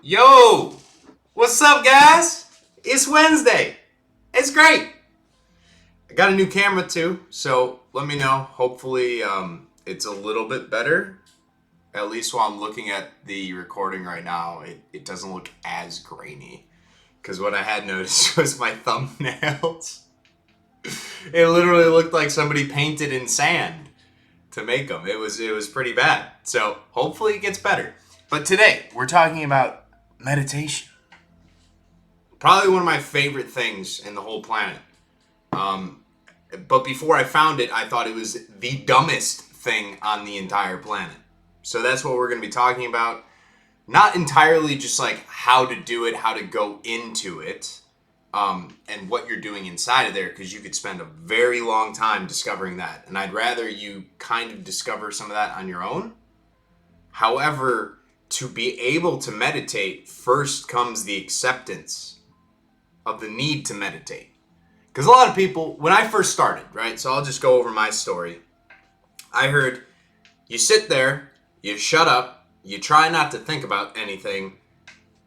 Yo, what's up, guys? It's Wednesday. It's great. I got a new camera too, so let me know. Hopefully, it's a little bit better. At least while I'm looking at the recording right now, it doesn't look as grainy. Because what I had noticed was my thumbnails. It literally looked like somebody painted in sand to make them. It was pretty bad. So hopefully it gets better. But today we're talking about meditation. Probably one of my favorite things in the whole planet. But before I found it, I thought it was the dumbest thing on the entire planet. So that's what we're going to be talking about. Not entirely just like how to do it, how to go into it, and what you're doing inside of there, because you could spend a very long time discovering that. And I'd rather you kind of discover some of that on your own. However, to be able to meditate, first comes the acceptance of the need to meditate. Because a lot of people, when I first started, right? So I'll just go over my story. I heard you sit there, you shut up, you try not to think about anything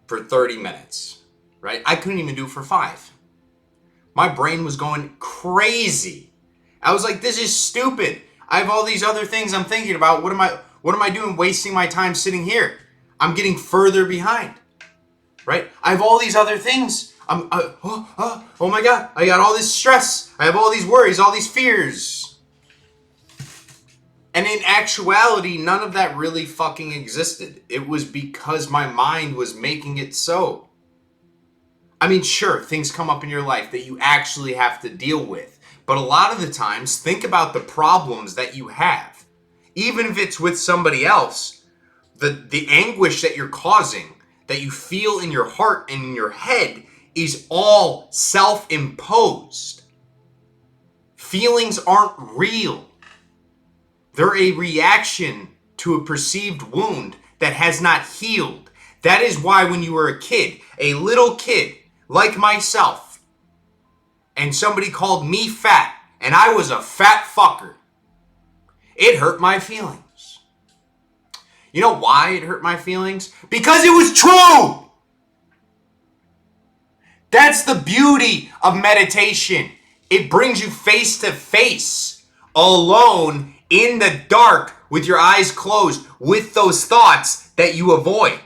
for 30 minutes, right? I couldn't even do it for 5. My brain was going crazy. I was like, this is stupid. I have all these other things I'm thinking about. What am I doing wasting my time sitting here? I'm getting further behind, right? I have all these other things. Oh my God, I got all this stress. I have all these worries, all these fears. And in actuality, none of that really fucking existed. It was because my mind was making it so. I mean, sure, things come up in your life that you actually have to deal with. But a lot of the times, think about the problems that you have. Even if it's with somebody else, the anguish that you're causing, that you feel in your heart and in your head, is all self-imposed. Feelings aren't real. They're a reaction to a perceived wound that has not healed. That is why when you were a kid, a little kid like myself, and somebody called me fat, and I was a fat fucker, it hurt my feelings. You know why it hurt my feelings? Because it was true! That's the beauty of meditation. It brings you face to face, alone, in the dark, with your eyes closed, with those thoughts that you avoid.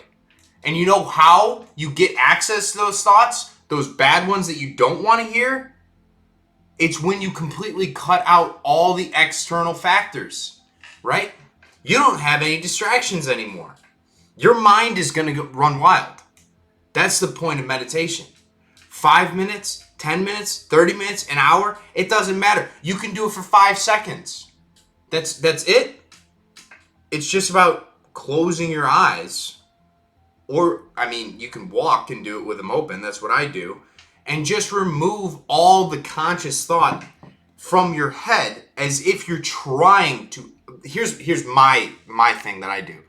And you know how you get access to those thoughts? Those bad ones that you don't want to hear? It's when you completely cut out all the external factors, right? You don't have any distractions anymore. Your mind is going to run wild. That's the point of meditation. 5 minutes, 10 minutes, 30 minutes, an hour, it doesn't matter. You can do it for 5 seconds. That's it. It's just about closing your eyes. Or, I mean, you can walk and do it with them open. That's what I do. And just remove all the conscious thought from your head as if you're trying to. Here's my thing that I do.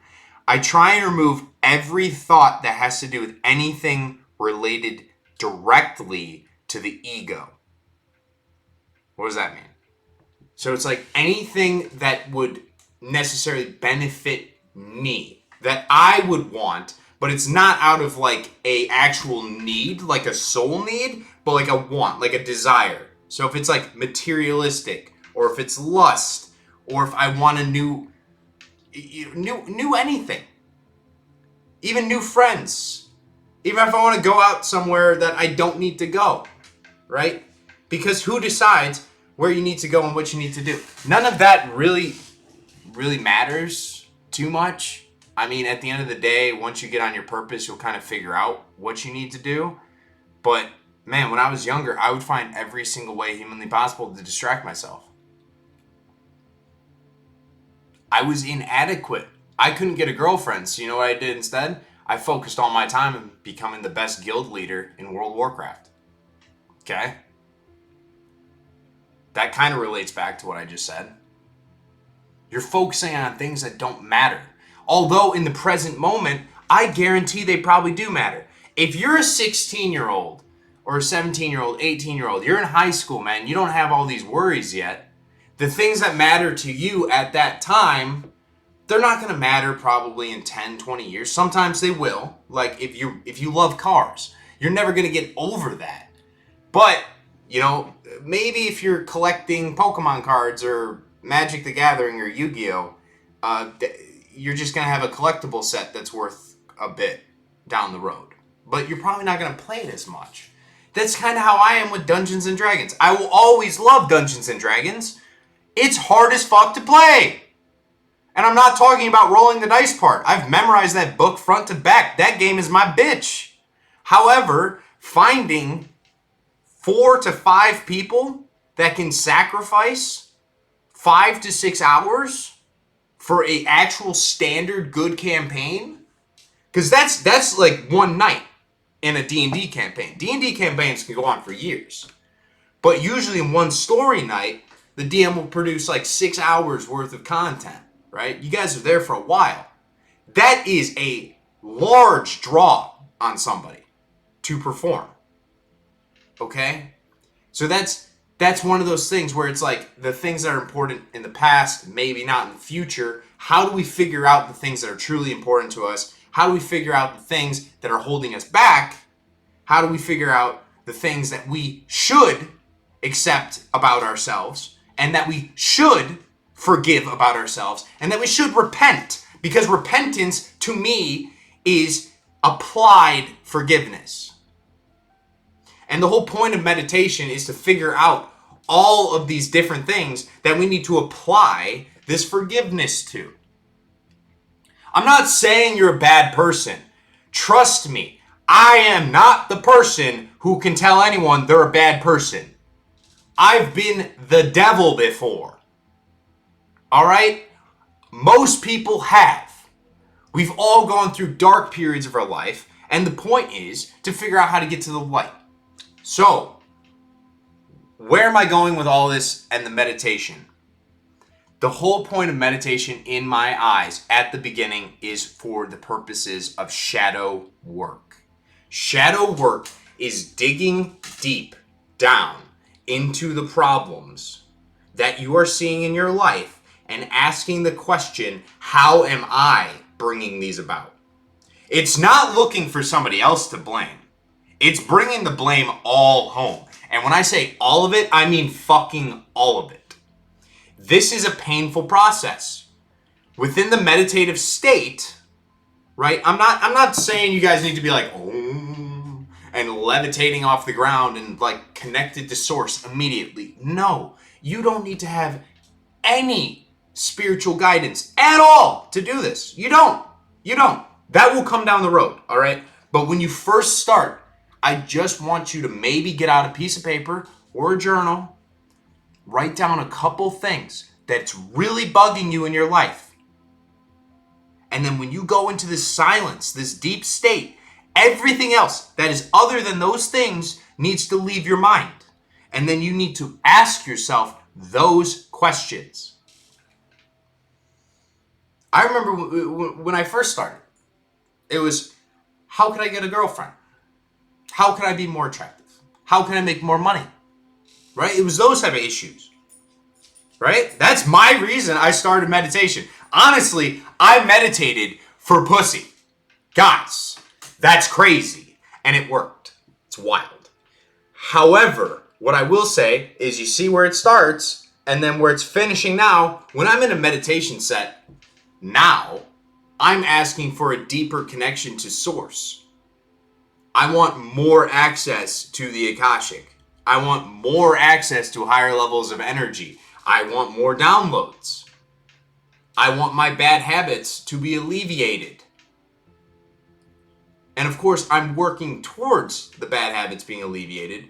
I try and remove every thought that has to do with anything related directly to the ego. What does that mean? So it's like anything that would necessarily benefit me, that I would want, but it's not out of like a actual need, like a soul need, but like a want, like a desire. So if it's like materialistic, or if it's lust, or if I want a new anything, even new friends, even if I want to go out somewhere that I don't need to go, right? Because who decides where you need to go and what you need to do? None of that really matters too much. I mean, at the end of the day, once you get on your purpose, you'll kind of figure out what you need to do. But man, when I was younger, I would find every single way humanly possible to distract myself. I was inadequate. I couldn't get a girlfriend, so you know what I did instead? I focused all my time on becoming the best guild leader in World of Warcraft. Okay? That kind of relates back to what I just said. You're focusing on things that don't matter. Although in the present moment, I guarantee they probably do matter. If you're a 16-year-old or a 17-year-old, 18-year-old, you're in high school, man, you don't have all these worries yet. The things that matter to you at that time they're not going to matter probably in 10, 20 years. Sometimes they will. Like if you love cars, you're never going to get over that. But, you know, maybe if you're collecting Pokemon cards or Magic the Gathering or Yu-Gi-Oh, you're just going to have a collectible set that's worth a bit down the road. But you're probably not going to play it as much. That's kind of how I am with Dungeons and Dragons. I will always love Dungeons and Dragons. It's hard as fuck to play. And I'm not talking about rolling the dice part. I've memorized that book front to back. That game is my bitch. However, finding 4 to 5 people that can sacrifice 5 to 6 hours for a actual standard good campaign, because that's like one night in a D&D campaign. D&D campaigns can go on for years. But usually in one story night, the DM will produce like 6 hours worth of content, right? You guys are there for a while. That is a large draw on somebody to perform. Okay? So that's one of those things where it's like the things that are important in the past, maybe not in the future. How do we figure out the things that are truly important to us? How do we figure out the things that are holding us back? How do we figure out the things that we should accept about ourselves and that we should forgive about ourselves and that we should repent? Because repentance, to me, is applied forgiveness. And the whole point of meditation is to figure out all of these different things that we need to apply this forgiveness to. I'm not saying you're a bad person. Trust me, I am not the person who can tell anyone they're a bad person. I've been the devil before. All right? Most people have. We've all gone through dark periods of our life, and the point is to figure out how to get to the light. So, where am I going with all this and the meditation? The whole point of meditation, in my eyes, at the beginning, is for the purposes of shadow work. Shadow work is digging deep down into the problems that you are seeing in your life and asking the question, how am I bringing these about? It's not looking for somebody else to blame. It's bringing the blame all home. And when I say all of it, I mean fucking all of it. This is a painful process. Within the meditative state, right? I'm not saying you guys need to be like, oh, and levitating off the ground and like connected to source immediately. No, you don't need to have any spiritual guidance at all to do this. You don't. That will come down the road, all right? But when you first start, I just want you to maybe get out a piece of paper or a journal, write down a couple things that's really bugging you in your life. And then when you go into this silence, this deep state, everything else that is other than those things needs to leave your mind. And then you need to ask yourself those questions. I remember when I first started, it was, how can I get a girlfriend? How can I be more attractive? How can I make more money? Right? It was those type of issues. Right? That's my reason I started meditation. Honestly, I meditated for pussy. Guys, that's crazy. And it worked. It's wild. However, what I will say is you see where it starts and then where it's finishing now. When I'm in a meditation set now, I'm asking for a deeper connection to source. I want more access to the Akashic. I want more access to higher levels of energy. I want more downloads. I want my bad habits to be alleviated. And of course, I'm working towards the bad habits being alleviated,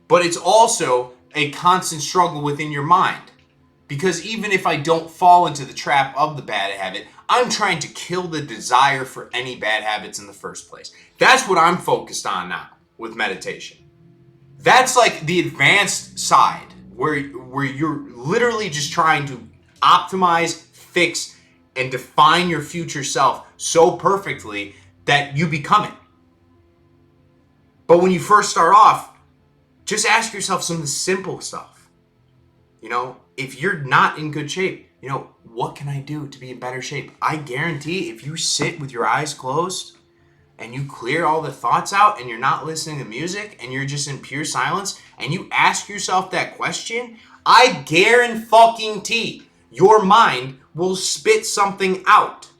but it's also a constant struggle within your mind. Because even if I don't fall into the trap of the bad habit, I'm trying to kill the desire for any bad habits in the first place. That's what I'm focused on now with meditation. That's like the advanced side where you're literally just trying to optimize, fix, and define your future self so perfectly that you become it. But when you first start off, just ask yourself some of the simple stuff. You know, if you're not in good shape, what can I do to be in better shape? I guarantee if you sit with your eyes closed and you clear all the thoughts out and you're not listening to music and you're just in pure silence and you ask yourself that question, I guarantee your mind will spit something out.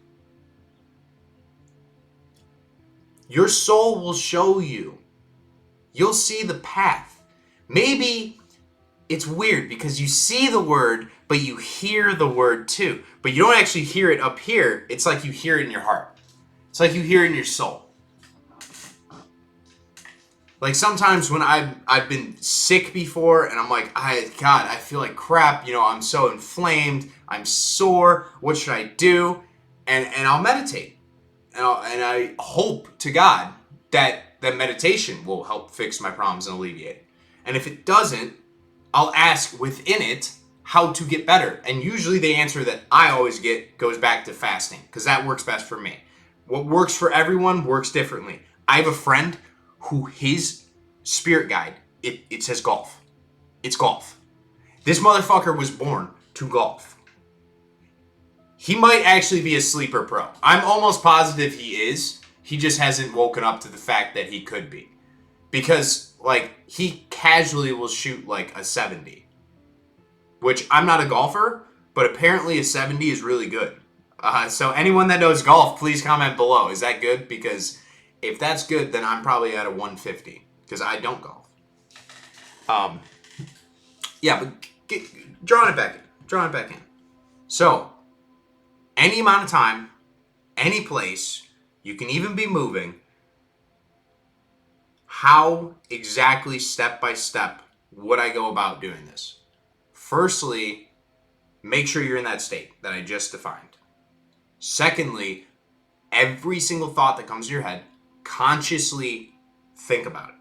Your soul will show you. You'll see the path. Maybe it's weird because you see the word, but you hear the word too. But you don't actually hear it up here. It's like you hear it in your heart. It's like you hear it in your soul. Like sometimes when I've been sick before and I'm like, God, I feel like crap. I'm so inflamed. I'm sore. What should I do? And I'll meditate. And I hope to God that meditation will help fix my problems and alleviate it. And if it doesn't, I'll ask within it how to get better. And usually the answer that I always get goes back to fasting because that works best for me. What works for everyone works differently. I have a friend who his spirit guide, it says golf. It's golf. This motherfucker was born to golf. He might actually be a sleeper pro. I'm almost positive he is. He just hasn't woken up to the fact that he could be. Because, he casually will shoot, a 70. Which, I'm not a golfer, but apparently a 70 is really good. So anyone that knows golf, please comment below. Is that good? Because if that's good, then I'm probably at a 150. Because I don't golf. Yeah, but drawing it back in. So, any amount of time, any place, you can even be moving. How exactly, step by step, would I go about doing this? Firstly, make sure you're in that state that I just defined. Secondly, every single thought that comes to your head, consciously think about it.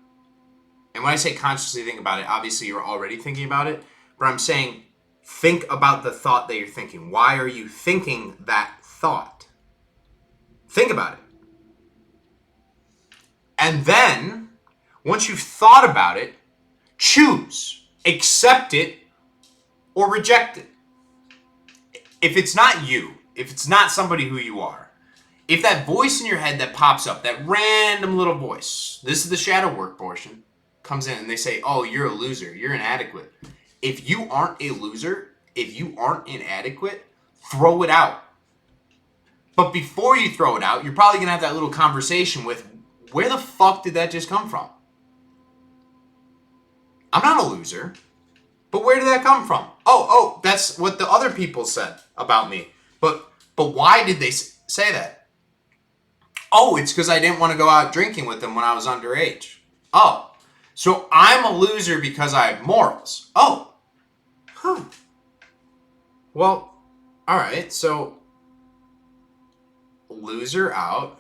And when I say consciously think about it, obviously you're already thinking about it, but I'm saying think about the thought that you're thinking. Why are you thinking that thought? Think about it. And then, once you've thought about it, choose. Accept it or reject it. If it's not you, if it's not somebody who you are, if that voice in your head that pops up, that random little voice, this is the shadow work portion, comes in and they say, oh, you're a loser, you're inadequate. If you aren't a loser, if you aren't inadequate, throw it out. But before you throw it out, you're probably going to have that little conversation with, where the fuck did that just come from? I'm not a loser. But where did that come from? Oh, that's what the other people said about me. But why did they say that? Oh, it's because I didn't want to go out drinking with them when I was underage. Oh, so I'm a loser because I have morals. Oh, huh. Well, all right, so loser out.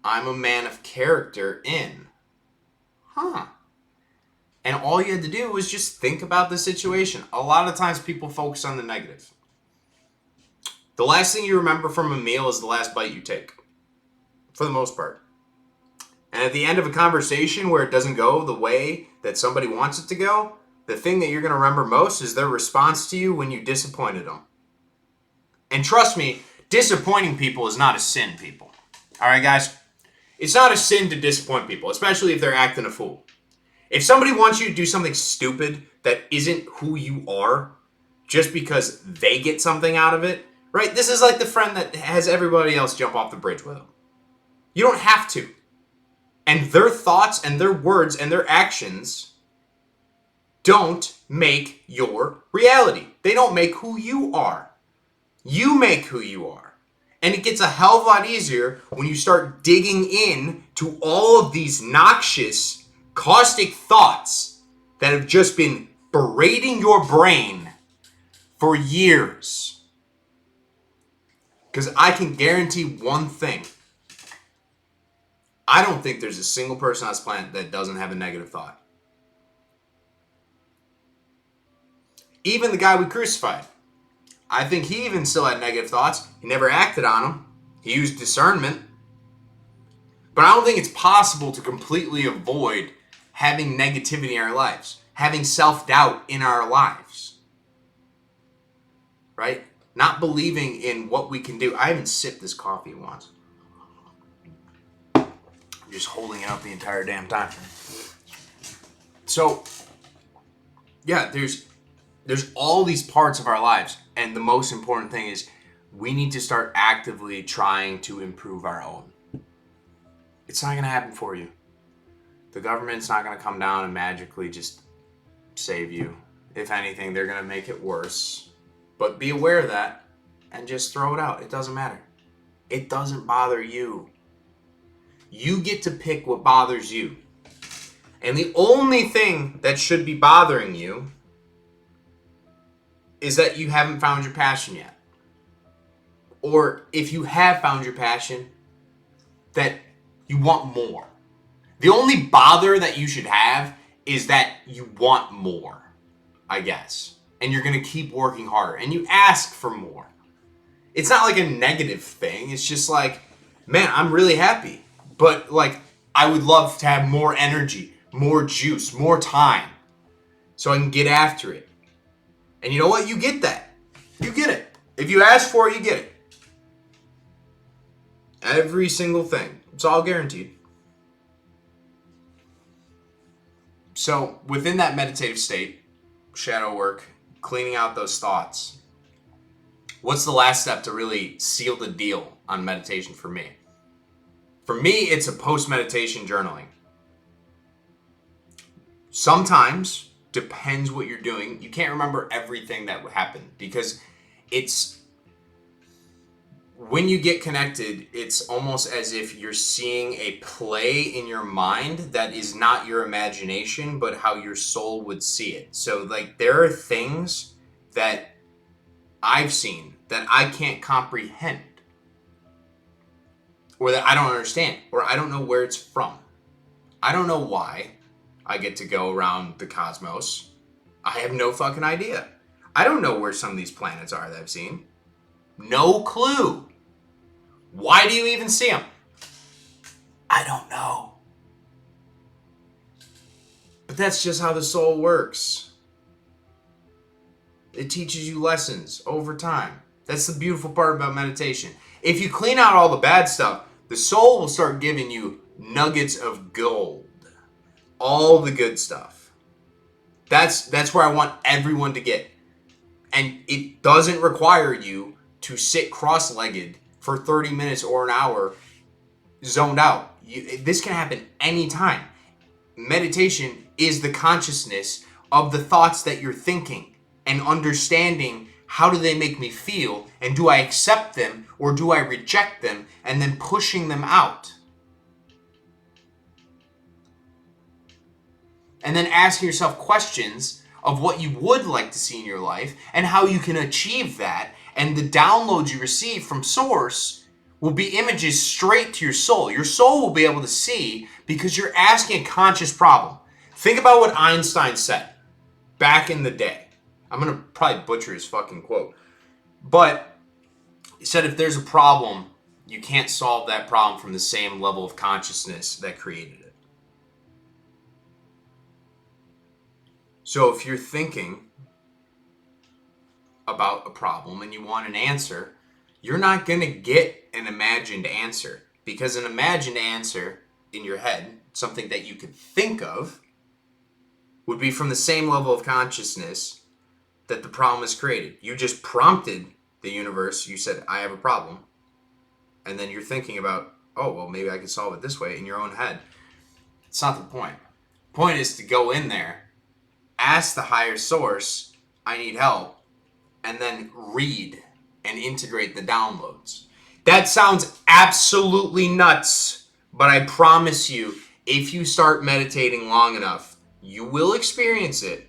I'm a man of character in. Huh. And all you had to do was just think about the situation. A lot of times people focus on the negative. The last thing you remember from a meal is the last bite you take. For the most part. And at the end of a conversation where it doesn't go the way that somebody wants it to go, the thing that you're going to remember most is their response to you when you disappointed them. And trust me, disappointing people is not a sin, people. All right, guys? It's not a sin to disappoint people, especially if they're acting a fool. If somebody wants you to do something stupid that isn't who you are, just because they get something out of it, right? This is like the friend that has everybody else jump off the bridge with them. You don't have to. And their thoughts and their words and their actions don't make your reality. They don't make who you are. You make who you are. And it gets a hell of a lot easier when you start digging in to all of these noxious, caustic thoughts that have just been berating your brain for years. Because I can guarantee one thing. I don't think there's a single person on this planet that doesn't have a negative thought. Even the guy we crucified. I think he even still had negative thoughts. He never acted on them. He used discernment. But I don't think it's possible to completely avoid having negativity in our lives. Having self-doubt in our lives. Right? not believing in what we can do. I haven't sipped this coffee once. I'm just holding it up the entire damn time. So, yeah, there's all these parts of our lives, and the most important thing is we need to start actively trying to improve our own. It's not going to happen for you. The government's not going to come down and magically just save you. If anything, they're going to make it worse. But be aware of that and just throw it out. It doesn't matter. It doesn't bother you. You get to pick what bothers you. And the only thing that should be bothering you is that you haven't found your passion yet. Or if you have found your passion, that you want more. The only bother that you should have is that you want more, I guess. And you're going to keep working harder. And you ask for more. It's not like a negative thing. It's just like, man, I'm really happy. But like, I would love to have more energy, more juice, more time. So I can get after it. And you know what? You get that. You get it. If you ask for it, you get it. Every single thing. It's all guaranteed. So within that meditative state, shadow work, cleaning out those thoughts, what's the last step to really seal the deal on meditation for me? For me, it's a post-meditation journaling. Sometimes, depends what you're doing, you can't remember everything that happened because it's, when you get connected, it's almost as if you're seeing a play in your mind that is not your imagination, but how your soul would see it. So like there are things that I've seen that I can't comprehend, or that I don't understand, or I don't know where it's from. I don't know why I get to go around the cosmos. I have no fucking idea. I don't know where some of these planets are that I've seen. No clue. Why do you even see them? I don't know. But that's just how the soul works. It teaches you lessons over time. That's the beautiful part about meditation. If you clean out all the bad stuff, the soul will start giving you nuggets of gold. All the good stuff. That's where I want everyone to get. And it doesn't require you to sit cross-legged for 30 minutes or an hour zoned out. This can happen anytime. Meditation is the consciousness of the thoughts that you're thinking and understanding how do they make me feel, and do I accept them or do I reject them, and then pushing them out. And then asking yourself questions of what you would like to see in your life and how you can achieve that. And the downloads you receive from Source will be images straight to your soul. Your soul will be able to see because you're asking a conscious problem. Think about what Einstein said back in the day. I'm going to probably butcher his fucking quote. But he said if there's a problem, you can't solve that problem from the same level of consciousness that created it. So if you're thinking about a problem and you want an answer, you're not going to get an imagined answer, because an imagined answer in your head, something that you could think of, would be from the same level of consciousness that the problem is created. You just prompted the universe. You said, I have a problem. And then you're thinking about, oh, well, maybe I can solve it this way in your own head. It's not the point. The point is to go in there, ask the higher source, I need help, and then read and integrate the downloads. That sounds absolutely nuts, but I promise you, if you start meditating long enough, you will experience it.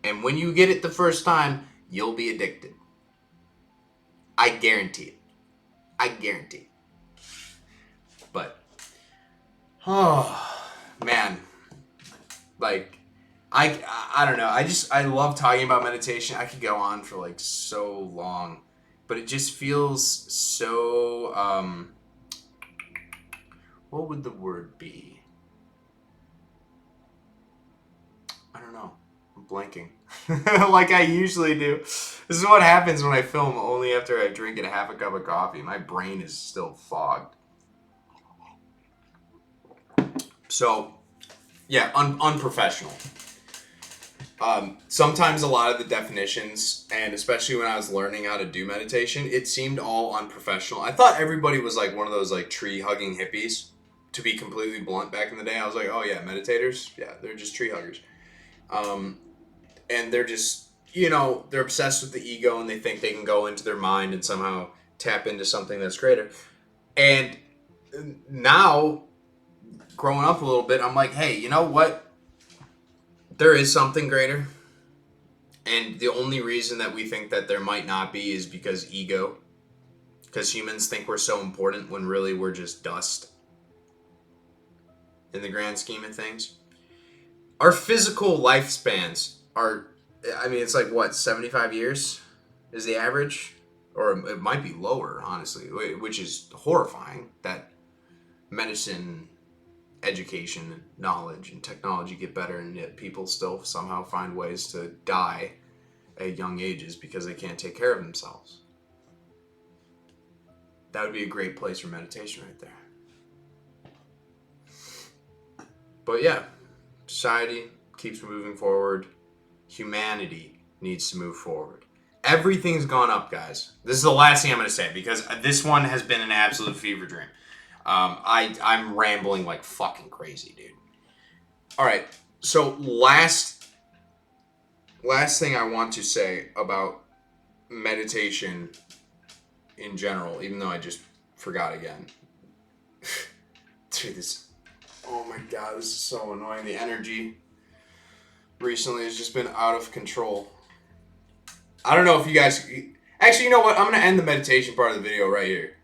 And when you get it the first time, you'll be addicted. I guarantee it. I guarantee it. But, oh, man. Like, I don't know. I love talking about meditation. I could go on for like so long. But it just feels so, what would the word be? I don't know. I'm blinking like I usually do. This is what happens when I film only after I drink a half a cup of coffee. My brain is still fogged. So, yeah, unprofessional. Sometimes a lot of the definitions, and especially when I was learning how to do meditation, it seemed all unprofessional. I thought everybody was like one of those like tree-hugging hippies, to be completely blunt. Back in the day, I was like, oh yeah, meditators? Yeah, they're just tree huggers. And they're just, they're obsessed with the ego, and they think they can go into their mind and somehow tap into something that's greater. And now, growing up a little bit, I'm like, hey, you know what? There is something greater. And the only reason that we think that there might not be is because ego. Because humans think we're so important when really we're just dust. In the grand scheme of things. Our physical lifespans are, it's like, what, 75 years is the average? Or it might be lower, honestly, which is horrifying that medicine, education, knowledge, and technology get better, and yet people still somehow find ways to die at young ages because they can't take care of themselves. That would be a great place for meditation right there. But yeah, society keeps moving forward. Humanity needs to move forward. Everything's gone up, guys. This is the last thing I'm going to say, because this one has been an absolute fever dream. I'm rambling like fucking crazy, dude. All right, so last thing I want to say about meditation in general, even though I just forgot again. Dude, oh my god, this is so annoying. The energy recently has just been out of control. I don't know if you guys... Actually, you know what? I'm going to end the meditation part of the video right here.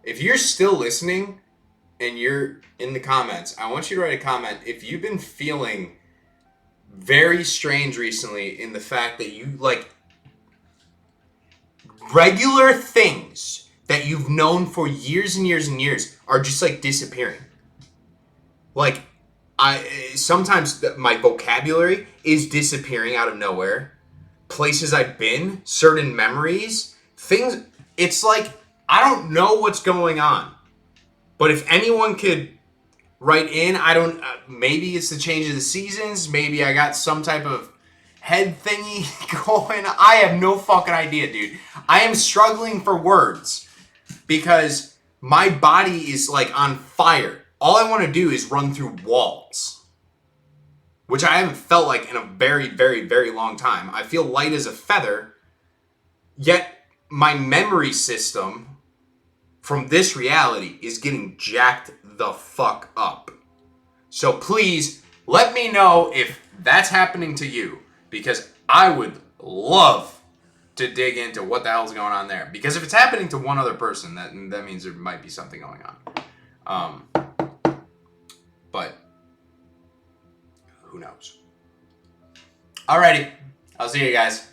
If you're still listening and you're in the comments, I want you to write a comment if you've been feeling very strange recently in the fact that you, like, regular things that you've known for years and years and years are just, like, disappearing. Like, sometimes my vocabulary is disappearing out of nowhere. Places I've been, certain memories, things. It's like, I don't know what's going on. But if anyone could write in, maybe it's the change of the seasons. Maybe I got some type of head thingy going. I have no fucking idea, dude. I am struggling for words because my body is like on fire. All I want to do is run through walls, which I haven't felt like in a very, very, very long time. I feel light as a feather, yet my memory system from this reality is getting jacked the fuck up. So please let me know if that's happening to you, because I would love to dig into what the hell's going on there. Because if it's happening to one other person, that means there might be something going on. But who knows? Alrighty, I'll see you guys.